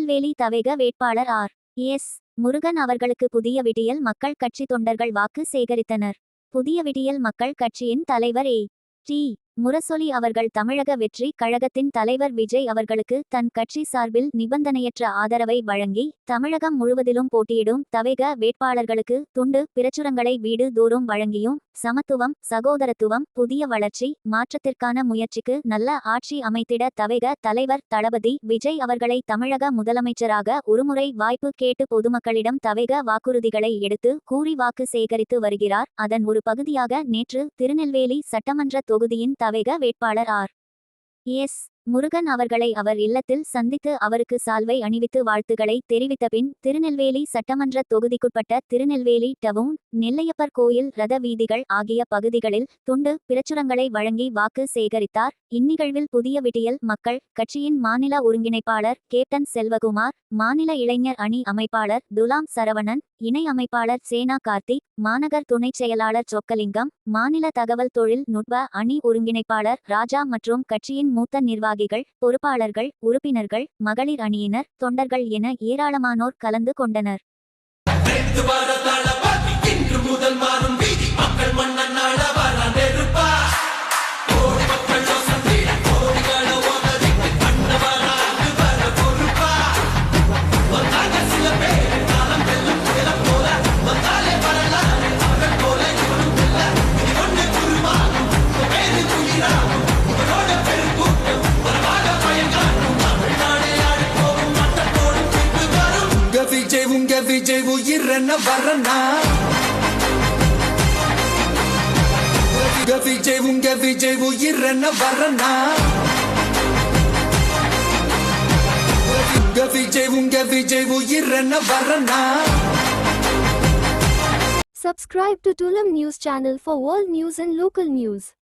திருநெல்வேலி தவேக வேட்பாளர் R. S. Murugan அவர்களுக்கு புதிய விடியல் மக்கள் கட்சி தொண்டர்கள் வாக்கு சேகரித்தனர். புதிய விடியல் மக்கள் கட்சியின் தலைவர் ஏ. டி. முரசொலி அவர்கள் தமிழக வெற்றி கழகத்தின் தலைவர் விஜய் அவர்களுக்கு தன் கட்சி சார்பில் நிபந்தனையற்ற ஆதரவை வழங்கி தமிழகம் முழுவதிலும் போட்டியிடும் தவேக வேட்பாளர்களுக்கு துண்டு பிரச்சுரங்களை வீடு தோறும் வழங்கியும் சமத்துவம் சகோதரத்துவம் புதிய வளர்ச்சி மாற்றத்திற்கான முயற்சிக்கு நல்ல ஆட்சி அமைத்திட தவேக தலைவர் தளபதி விஜய் அவர்களை தமிழக முதலமைச்சராக ஒருமுறை வாய்ப்பு கேட்டு பொதுமக்களிடம் தவேக வாக்குறுதிகளை எடுத்து கூறி வாக்கு சேகரித்து வருகிறார். அதன் ஒரு பகுதியாக நேற்று திருநெல்வேலி சட்டமன்ற தொகுதியின் தவேக வேட்பாளர் ஆர். எஸ். முருகன் அவர்களை அவர் இல்லத்தில் சந்தித்து அவருக்கு சால்வை அணிவித்து வாழ்த்துக்களை தெரிவித்த பின் திருநெல்வேலி சட்டமன்ற தொகுதிக்குட்பட்ட திருநெல்வேலி டவுன் நெல்லையப்பர் கோயில் ரத வீதிகள் ஆகிய பகுதிகளில் துண்டு பிரச்சுரங்களை வழங்கி வாக்கு சேகரித்தார். இந்நிகழ்வில் புதிய விடியல் மக்கள் கட்சியின் மாநில ஒருங்கிணைப்பாளர் கேப்டன் செல்வகுமார், மாநில இளைஞர் அணி அமைப்பாளர் துலாம் சரவணன், இணை அமைப்பாளர் சேனா கார்த்திக், மாநகர் துணைச் செயலாளர் சொக்கலிங்கம், மாநில தகவல் தொழில் நுட்ப அணி ஒருங்கிணைப்பாளர் ராஜா மற்றும் கட்சியின் மூத்த நிர்வாகிகள் பொறுப்பாளர்கள் உறுப்பினர்கள் மகளிர் அணியினர் தொண்டர்கள் என ஏராளமானோர் கலந்து கொண்டனர். உங்க விஜய் உயிரென்ன வரனா உங்க விஜய் உயிரென்ன வரனா உங்க Vijay உயிரென்ன வரனா. Subscribe to Tulam News channel for world news and local news.